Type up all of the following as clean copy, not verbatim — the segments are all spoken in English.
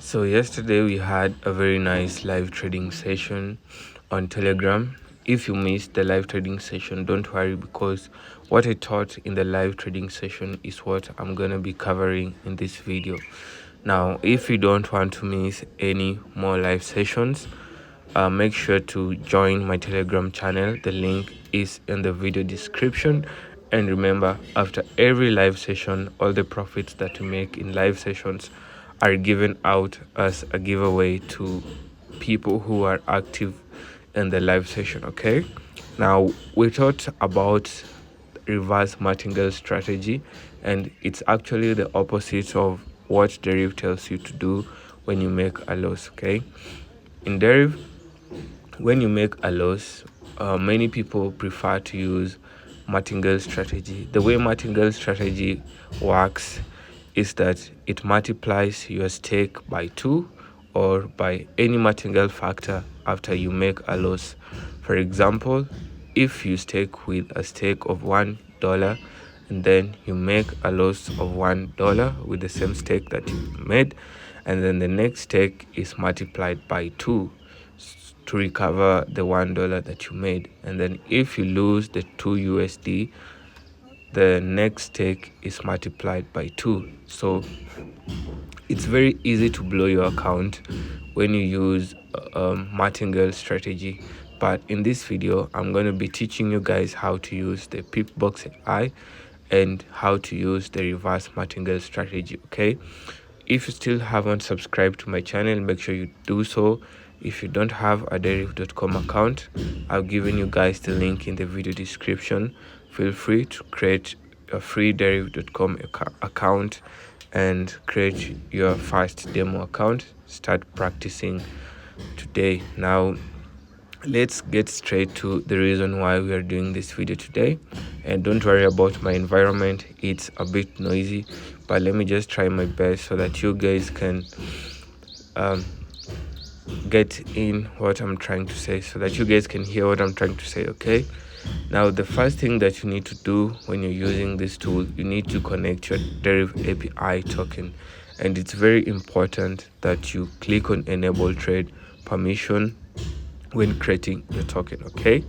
So yesterday we had a very nice live trading session on Telegram. If you missed the live trading session, don't worry, because what I taught in the live trading session is what I'm going to be covering in this video. Now, if you don't want to miss any more live sessions, make sure to join my Telegram channel. The link is in the video description. And remember, after every live session, all the profits that you make in live sessions are given out as a giveaway to people who are active in the live session. Okay, now we talked about reverse martingale strategy, and it's actually the opposite of what Deriv tells you to do when you make a loss. Okay, in Deriv, when you make a loss, many people prefer to use martingale strategy. The way martingale strategy works is that it multiplies your stake by 2 or by any martingale factor after you make a loss. For example, if you stake with a stake of $1 and then you make a loss of $1 with the same stake that you made, and then the next stake is multiplied by 2 to recover the $1 that you made. And then if you lose the 2 USD, the next stake is multiplied by 2. So it's very easy to blow your account when you use martingale strategy. But in this video, I'm going to be teaching you guys how to use the Pipbox Ai and how to use the reverse martingale strategy. Okay, if you still haven't subscribed to my channel, make sure you do so. If you don't have a deriv.com account, I've given you guys the link in the video description. Feel free to create a free deriv.com account and create your first demo account. Start practicing today. Now let's get straight to the reason why we are doing this video today. And don't worry about my environment, it's a bit noisy, but let me just try my best so that you guys can get in what I'm trying to say, so that you guys can hear what I'm trying to say. Okay, now the first thing that you need to do when you're using this tool, you need to connect your Deriv API token, and it's very important that you click on enable trade permission when creating your token. Okay,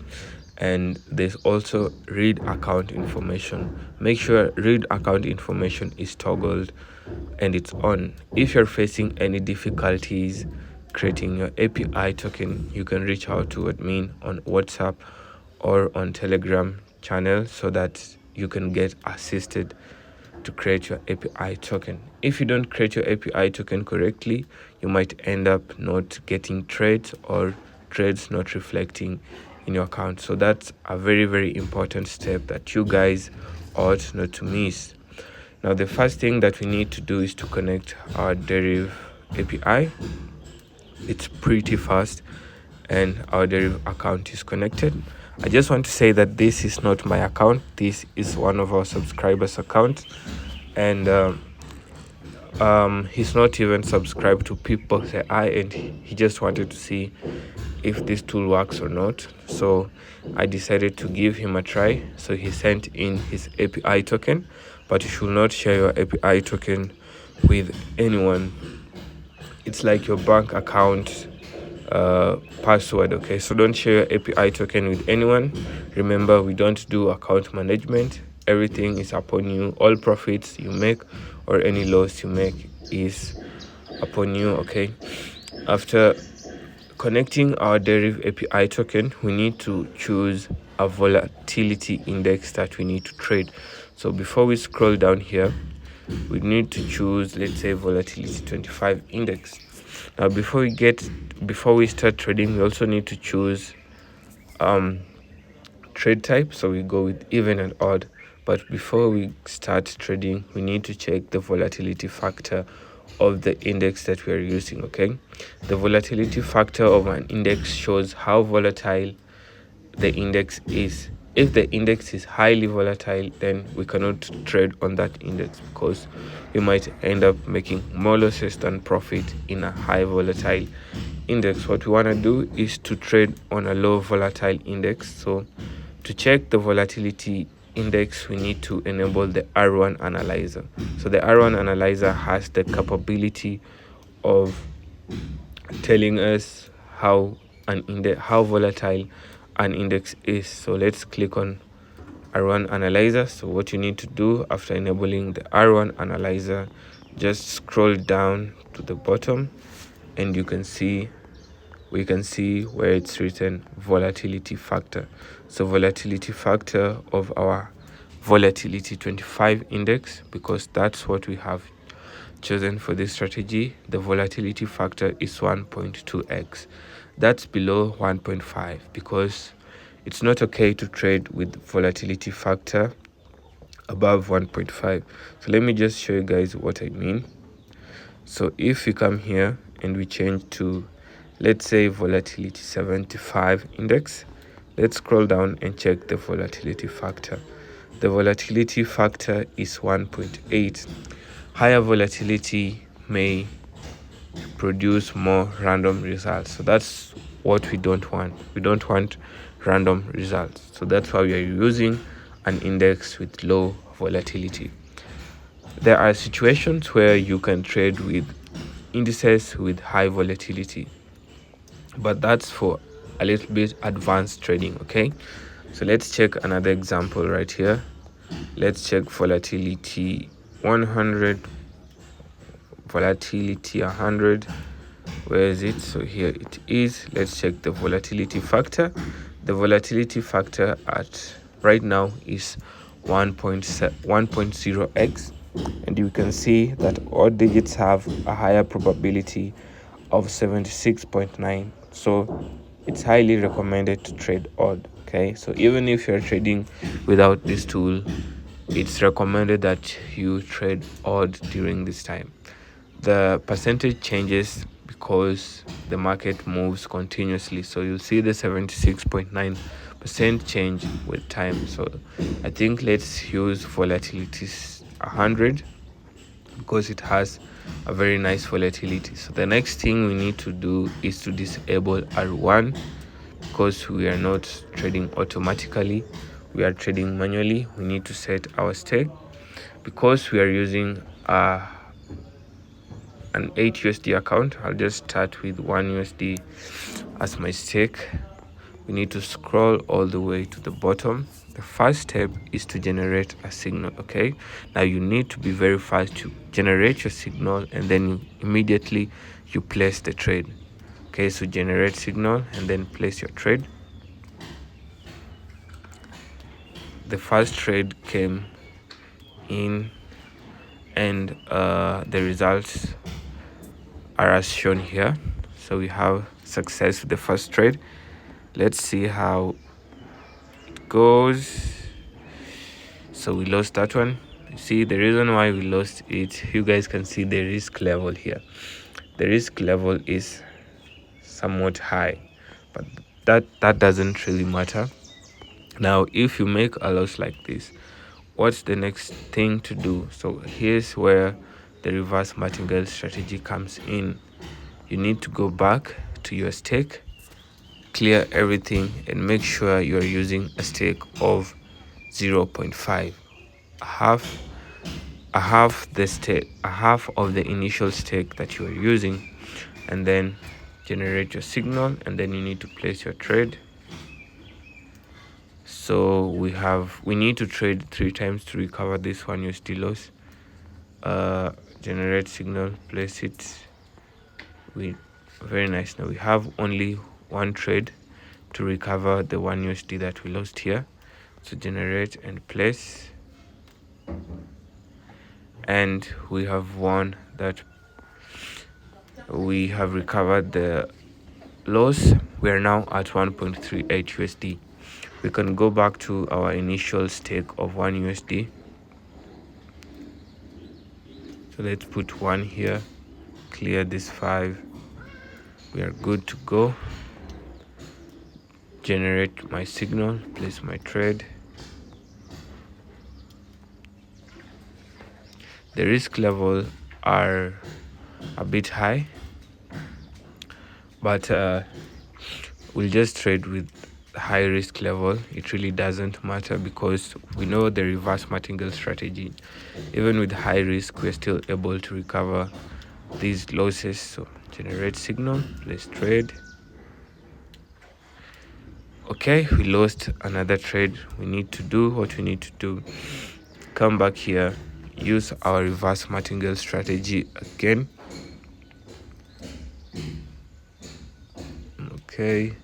and there's also read account information. Make sure read account information is toggled and it's on. If you're facing any difficulties creating your API token, you can reach out to admin on WhatsApp or on Telegram channel so that you can get assisted to create your API token. If you don't create your API token correctly, you might end up not getting trades or trades not reflecting in your account. So that's a very, very important step that you guys ought not to miss. Now the first thing that we need to do is to connect our Deriv API. It's pretty fast and our Deriv account is connected. I just want to say that this is not my account, this is one of our subscribers' account, and he's not even subscribed to Pipbox Ai, and he just wanted to see if this tool works or not. So I decided to give him a try. So he sent in his API token, but you should not share your API token with anyone. It's like your bank account password. Okay, so don't share your API token with anyone. Remember, we don't do account management. Everything is upon you. All profits you make or any loss you make is upon you. Okay, after connecting our Deriv API token, we need to choose a volatility index that we need to trade. So before we scroll down here, we need to choose, let's say, volatility 25 index. Now before we start trading, we also need to choose trade type. So we go with even and odd. But before we start trading, we need to check the volatility factor of the index that we are using. Okay, the volatility factor of an index shows how volatile the index is. If the index is highly volatile, then we cannot trade on that index because we might end up making more losses than profit in a high volatile index. What we want to do is to trade on a low volatile index. So to check the volatility index, we need to enable the R1 analyzer. So the R1 analyzer has the capability of telling us how how volatile an index is. So let's click on R1 analyzer. So what you need to do after enabling the R1 analyzer, just scroll down to the bottom and we can see where it's written volatility factor. So volatility factor of our volatility 25 index, because that's what we have chosen for this strategy. The volatility factor is 1.2x. That's below 1.5 because it's not okay to trade with volatility factor above 1.5. So let me just show you guys what I mean. So if we come here and we change to, let's say, volatility 75 index, let's scroll down and check the volatility factor. The volatility factor is 1.8. Higher volatility may produce more random results. So that's what we don't want. We don't want random results. So that's why we are using an index with low volatility. There are situations where you can trade with indices with high volatility, but that's for a little bit advanced trading. Okay, so let's check another example right here. Let's check volatility 100, volatility 100. Where is it? So here it is. Let's check the volatility factor. The volatility factor at right now is 1.0x, and you can see that all digits have a higher probability of 76.9. So it's highly recommended to trade odd. Okay, so even if you're trading without this tool, it's recommended that you trade odd during this time. The percentage changes because the market moves continuously, so you'll see the 76.9% change with time. So I think let's use volatility 100 because it has a very nice volatility. So the next thing we need to do is to disable R1 because we are not trading automatically, we are trading manually. We need to set our stake because we are using an 8 USD account. I'll just start with 1 USD as my stake. We need to scroll all the way to the bottom. The first step is to generate a signal. Okay, now you need to be very fast to generate your signal, and then immediately you place the trade. Okay, so generate signal and then place your trade. The first trade came in, and the results are as shown here. So we have success with the first trade. Let's see how it goes. So we lost that one. You see, the reason why we lost it, you guys can see the risk level here. The risk level is somewhat high, but that doesn't really matter. Now if you make a loss like this, what's the next thing to do? So here's where the reverse martingale strategy comes in. You need to go back to your stake, clear everything, and make sure you are using a stake of 0.5, a half of the initial stake that you are using, and then generate your signal, and then you need to place your trade. So we need to trade 3 times to recover this 1 USD loss. Generate signal, place it. Very nice. Now we have only 1 trade to recover the 1 USD that we lost here. So generate and place, and we have won that. We have recovered the loss. We are now at 1.38 USD. We can go back to our initial stake of 1 USD. So let's put 1 here, clear this 5. We are good to go. Generate my signal, place my trade. The risk level are a bit high, but we'll just trade with high risk level. It really doesn't matter because we know the reverse martingale strategy. Even with high risk, we're still able to recover these losses. So generate signal, place trade. Okay, we lost another trade. We need to do what we need to do. Come back here, use our reverse martingale strategy again. Okay,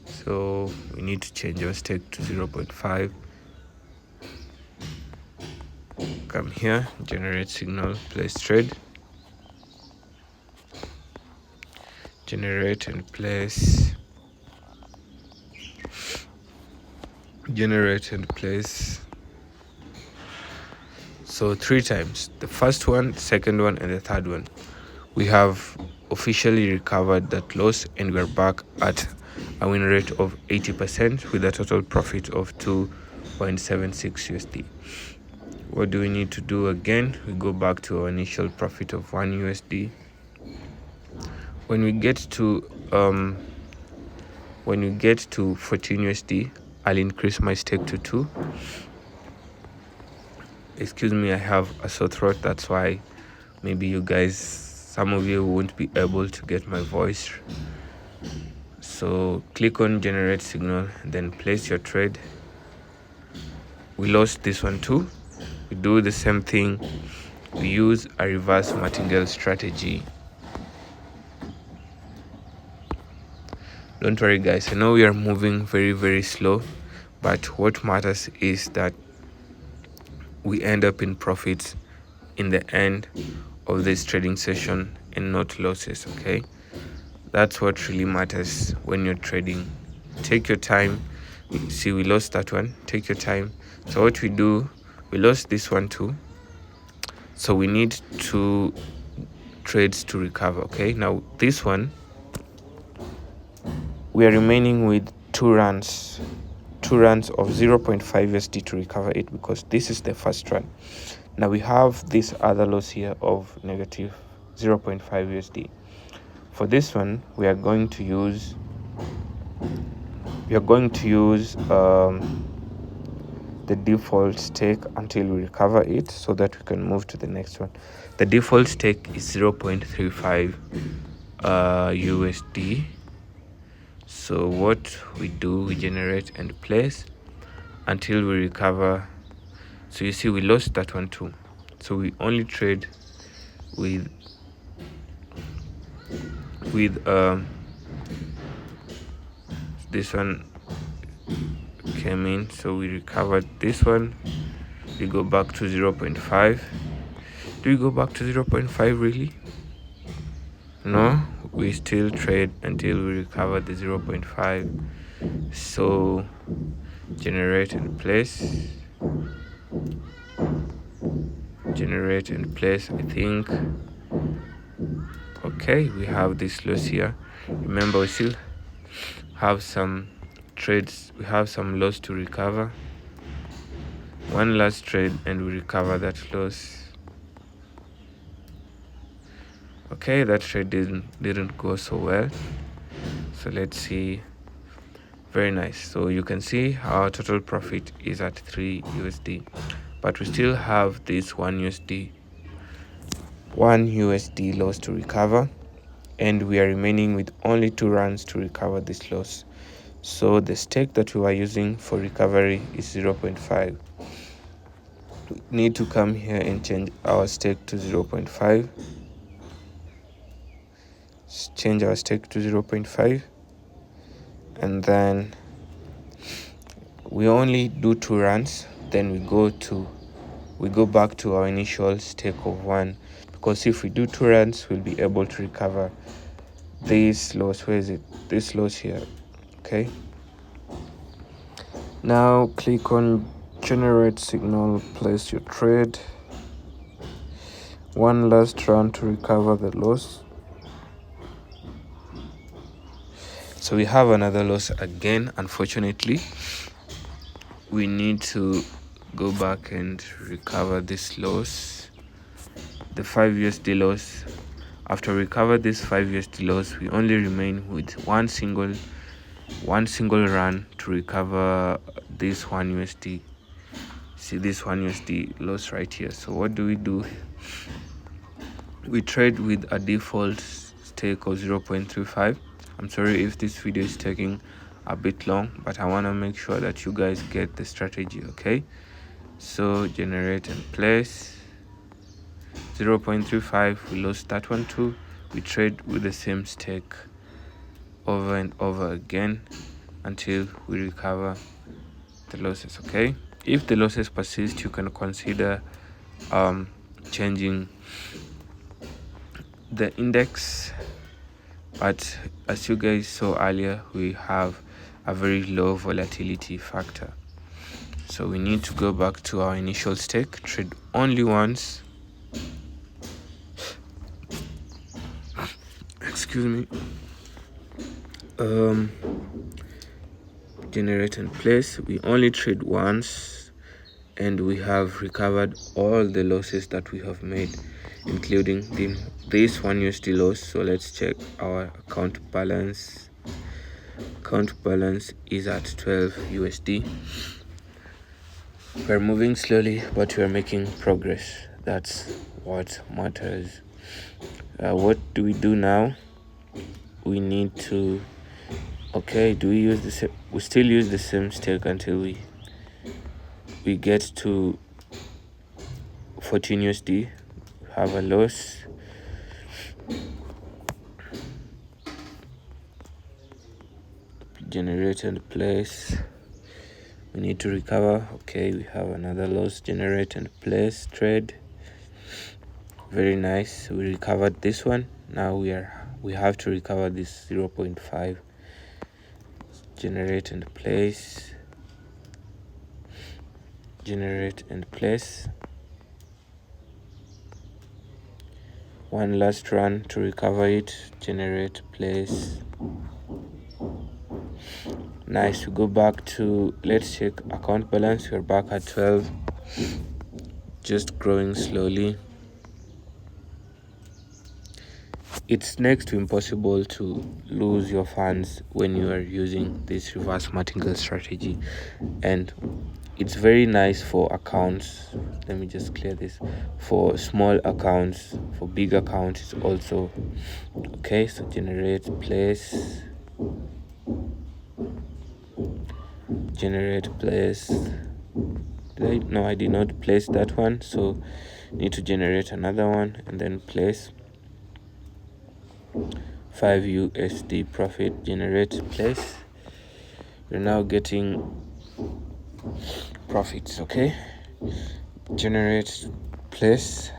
so we need to change our stake to 0.5. Come here, generate signal, place trade, generate and place, generate and place. So 3 times, the first one, second one, and the third one. We have officially recovered that loss, and we're back at a win rate of 80% with a total profit of 2.76 USD. What do we need to do again? We go back to our initial profit of 1 USD. When we get to 14 USD, I'll increase my stake to 2. Excuse me, I have a sore throat, that's why maybe some of you won't be able to get my voice. So click on generate signal, then place your trade. We lost this one too. We do the same thing. We use a reverse martingale strategy. Don't worry guys, I know we are moving very, very slow, but what matters is that we end up in profits in the end of this trading session and not losses. Okay, that's what really matters when you're trading. Take your time. See, we lost that one. Take your time. So what we do, we lost this one too, so we need 2 trades to recover. Okay, now this one, we are remaining with 2 runs of 0.5 USD to recover it, because this is the first run. Now we have this other loss here of negative 0.5 USD. For this one, we are going to use the default stake until we recover it, so that we can move to the next one. The default stake is 0.35 USD. So what we do, we generate and place until we recover. So you see, we lost that one too, so we only trade with this one came in, so we recovered this one. We go back to 0.5. Do we go back to 0.5 really? No, we still trade until we recover the 0.5. So generate and place, generate and place. I think okay, we have this loss here. Remember, we still have some trades, we have some loss to recover. One last trade and we recover that loss. Okay, that trade didn't go so well, so let's see. Very nice. So you can see our total profit is at 3 USD, but we still have this 1 USD loss to recover, and we are remaining with only 2 runs to recover this loss. So the stake that we were using for recovery is 0.5. We need to come here and change our stake to 0.5. Change our stake to 0.5, and then we only do 2 runs, then we go back to our initial stake of 1, because if we do 2 runs, we'll be able to recover this loss. Where is it? This loss here. Okay, now click on generate signal, place your trade. One last run to recover the loss. So we have another loss again. Unfortunately, we need to go back and recover this loss, the 5 USD loss. After we recover this 5 USD loss, we only remain with one single run to recover this 1 USD. See this 1 USD loss right here. So what do? we trade with a default stake of 0.35. I'm sorry if this video is taking a bit long, but I want to make sure that you guys get the strategy. Okay, so generate and place 0.35. we lost that one too. We trade with the same stake over and over again until we recover the losses. Okay, if the losses persist, you can consider changing the index, but as you guys saw earlier, we have a very low volatility factor, so we need to go back to our initial stake, trade only once, excuse me, generate and place. We only trade once, and we have recovered all the losses that we have made, including this one USD loss. So let's check our account balance. Account balance is at 12 USD. We're moving slowly, but we're making progress. That's what matters. What do we do now? We need to, okay, do we use the same? We still use the same stake until we get to 14 USD. Have a loss. Generate and place. We need to recover. Okay, we have another loss. Generate and place trade. Very nice. We recovered this one. Now we have to recover this 0.5. Generate and place. Generate and place. One last run to recover it. Generate, place. Nice. We go back to, let's check account balance. We're back at 12, just growing slowly. It's next to impossible to lose your funds when you are using this reverse martingale strategy, and it's very nice for accounts. Let me just clear this. For small accounts, for big accounts, it's also okay. So generate, place. Generate, place. No, I did not place that one, so need to generate another one and then place. 5 USD profit. Generate, place. We're now getting profits. Okay, generate, place.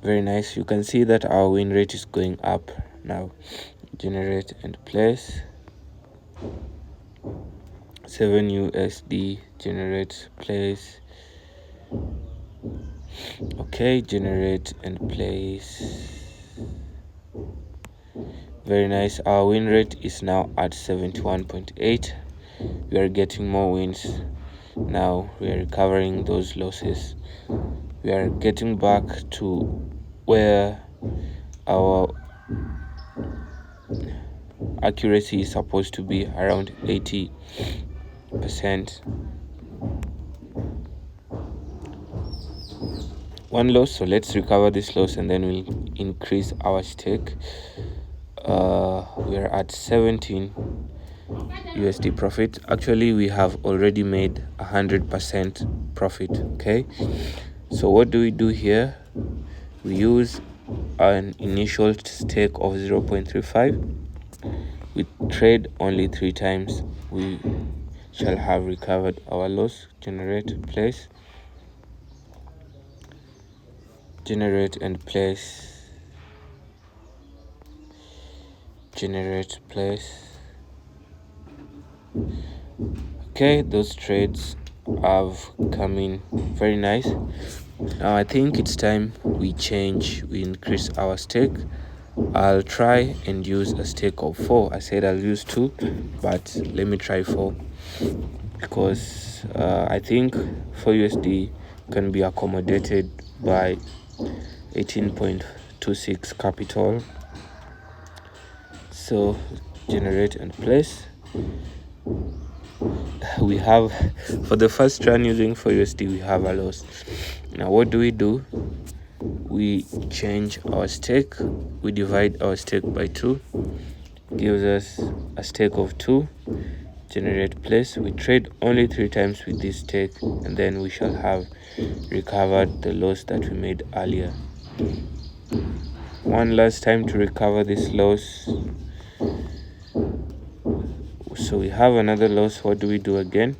Very nice. You can see that our win rate is going up now. Generate and place. 7 USD. Generate, place. Okay, generate and place. Very nice. Our win rate is now at 71.8. we are getting more wins now. We are recovering those losses. We are getting back to where our accuracy is supposed to be, around 80%. One loss, so let's recover this loss and then we'll increase our stake. We are at 17 USD profit. Actually, we have already made 100% profit. Okay, so what do we do here? We use an initial stake of 0.35. we trade only 3 times. We shall have recovered our loss. Generate, place. Generate and place. Generate, place. Okay, those trades have come in very nice. Now I think it's time we increase our stake. I'll try and use a stake of 4. I said I'll use 2, but let me try 4 because I think 4 USD can be accommodated by 18.26 capital. So generate and place. We have, for the first run using 4 USD, we have a loss. Now what do? we change our stake, we divide our stake by 2, gives us a stake of 2, generate place. We trade only 3 times with this stake, and then we shall have recovered the loss that we made earlier. One last time to recover this loss. So we have another loss. What do we do again?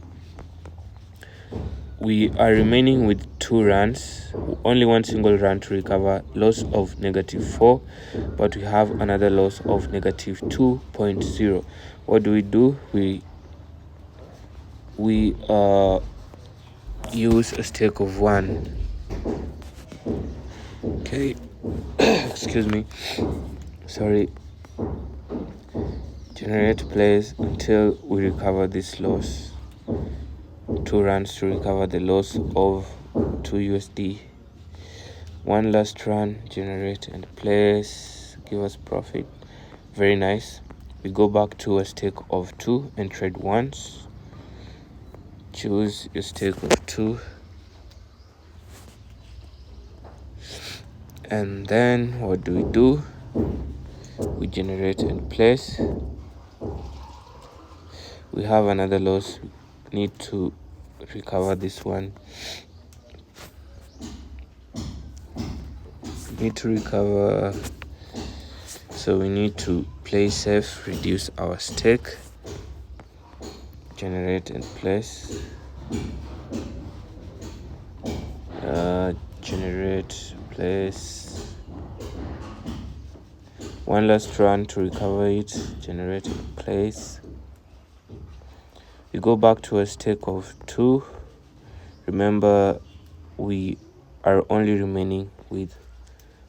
We are remaining with 2 runs, only one single run to recover loss of -4, but we have another loss of -2.0. What do? We use a stake of 1. Okay, excuse me, sorry. Generate plays until we recover this loss. 2 runs to recover the loss of 2 USD. One last run, generate and place, give us profit. Very nice. We go back to a stake of 2 and trade once. Choose a stake of 2, and then what do? We generate and place. We have another loss. We need to recover this one. Need to recover, so we need to play safe, reduce our stake, generate and place, generate, place. One last run to recover it, generate and place. We go back to a stake of 2. Remember, we are only remaining with,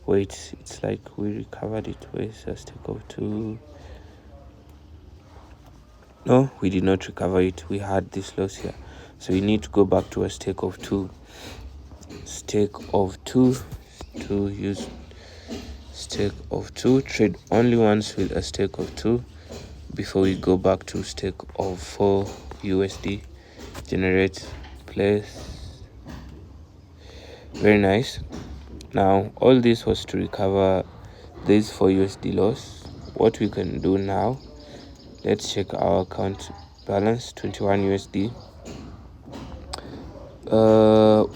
wait, it's like we recovered it. Where's a stake of 2? No, we did not recover it. We had this loss here, so we need to go back to a stake of 2. Stake of 2 to use stake of 2. Trade only once with a stake of 2 before we go back to stake of 4 USD. Generate, place. Very nice. Now all this was to recover this 4 USD loss. What we can do now, let's check our account balance, 21 USD.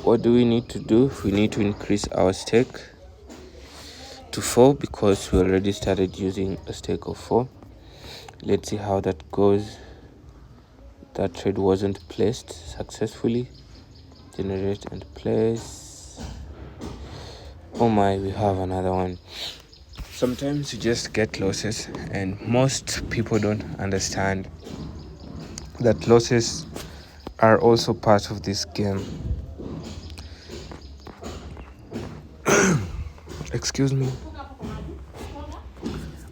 What do we need to do? We need to increase our stake to 4 because we already started using a stake of 4. Let's see how that goes. That trade wasn't placed successfully. Generate and place. Oh my, we have another one. Sometimes you just get losses, and most people don't understand that losses are also part of this game. Excuse me.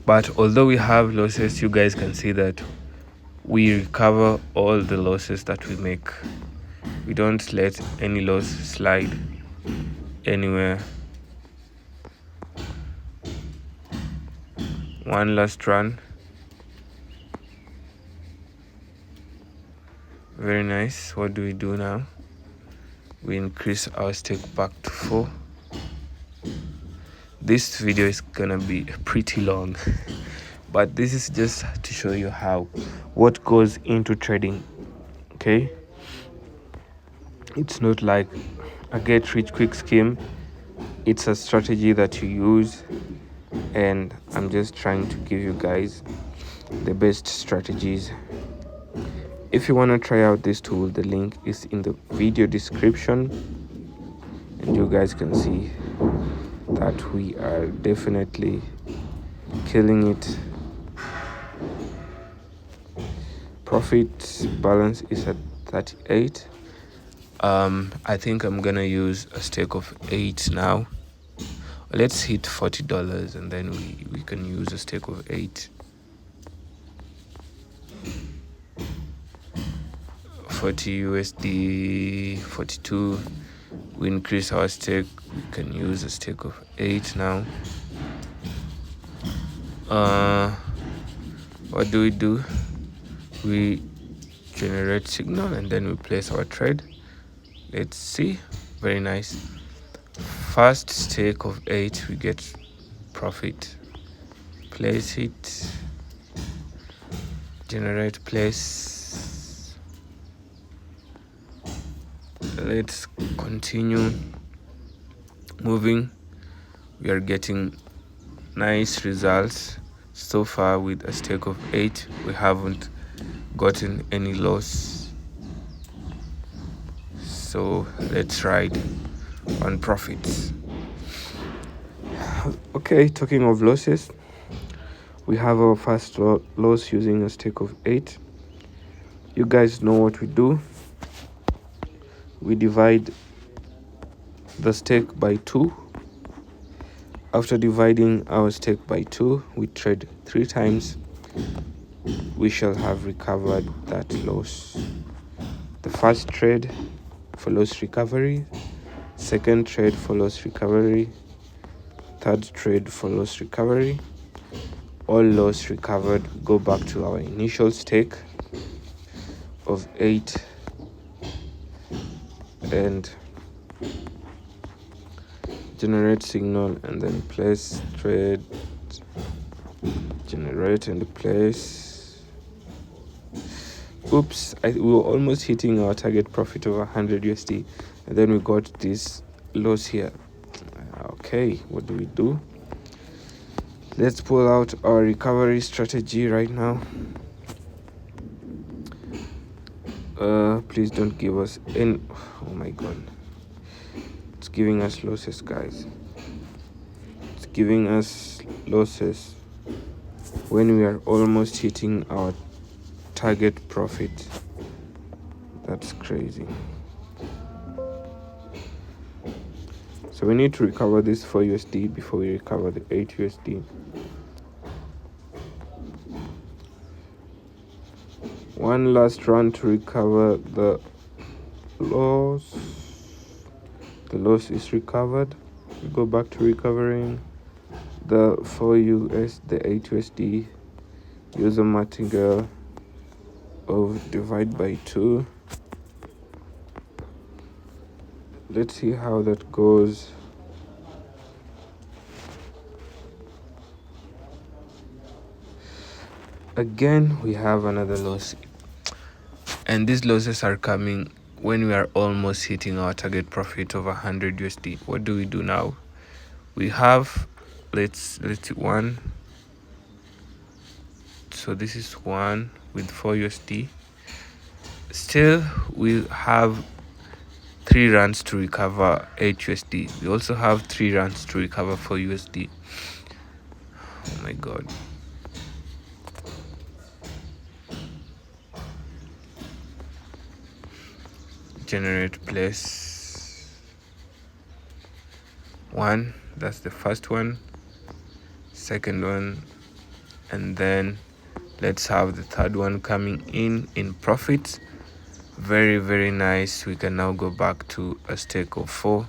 But although we have losses, you guys can see that we recover all the losses that we make. We don't let any loss slide anywhere. One last run. Very nice. What do we do now? We increase our stake back to 4. This video is gonna be pretty long, but this is just to show you what goes into trading. Okay, it's not like a get rich quick scheme. It's a strategy that you use, and I'm just trying to give you guys the best strategies. If you want to try out this tool, the link is in the video description, and you guys can see that we are definitely killing it. Profit balance is at 38. I think I'm gonna use a stake of 8 now. Let's hit $40 and then we can use a stake of 8. 40 USD, 42. We increase our stake. We can use a stake of 8 now. What do? We generate signal and then we place our trade. Let's see. Very nice. first stake of 8 we get profit. Place it, generate place. Let's continue moving. We are getting nice results so far. With a stake of 8 we haven't gotten any loss, so let's ride on profits. Okay, talking of losses, we have our first loss using a stake of 8. You guys know what we do. We divide the stake by 2. After dividing our stake by 2, we trade 3 times. We shall have recovered that loss. The first trade for loss recovery, second trade for loss recovery, third trade for loss recovery. All loss recovered go back to our initial stake of 8 and generate signal, and then place trade, generate and place. Oops, we were almost hitting our target profit of 100 USD, and then we got this loss here. Okay, what do? Let's pull out our recovery strategy right now. Please don't give us any. Oh my god, it's giving us losses, guys. It's giving us losses when we are almost hitting our target profit. That's crazy. So we need to recover this 4 USD before we recover the 8 USD. One last run to recover the loss. The loss is recovered. We go back to recovering the 4 US, the 8 USD. Use a martingale of divide by 2. Let's see how that goes. Again, we have another loss, and these losses are coming when we are almost hitting our target profit of 100 USD. What do we do now? We have, let's 1. So this is 1 with 4 USD. Still, we have 3 runs to recover 8 USD. We also have 3 runs to recover 4 USD. Oh my god. Generate place 1. That's the first one. Second one. And then let's have the third one coming in profit. Very, very nice. We can now go back to a stake of 4,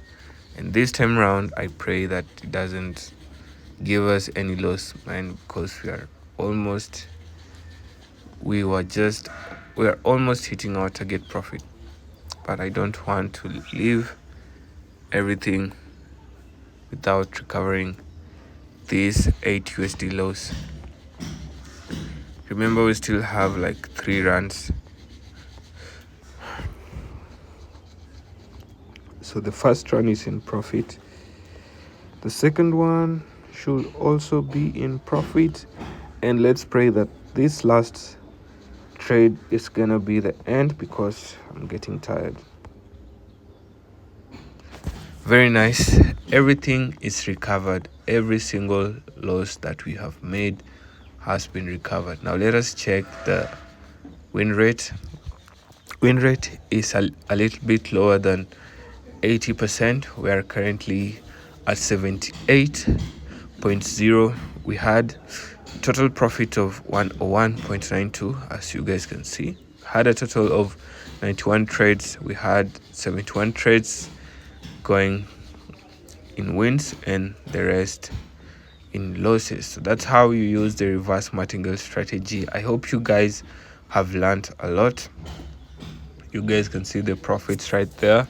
and this time around I pray that it doesn't give us any loss, man, because we are almost hitting our target profit. But I don't want to leave everything without recovering this 8 USD loss. Remember, we still have like 3 runs. So the first run is in profit. The second one should also be in profit. And let's pray that this last trade is gonna be the end, because I'm getting tired. Very nice. Everything is recovered. Every single loss that we have made has been recovered. Now let us check the win rate. Win rate is a little bit lower than 80%. We are currently at 78.0. We had total profit of 101.92, as you guys can see. Had a total of 91 trades. We had 71 trades going in wins and the rest in losses. So that's how you use the reverse martingale strategy. I hope you guys have learned a lot. You guys can see the profits right there.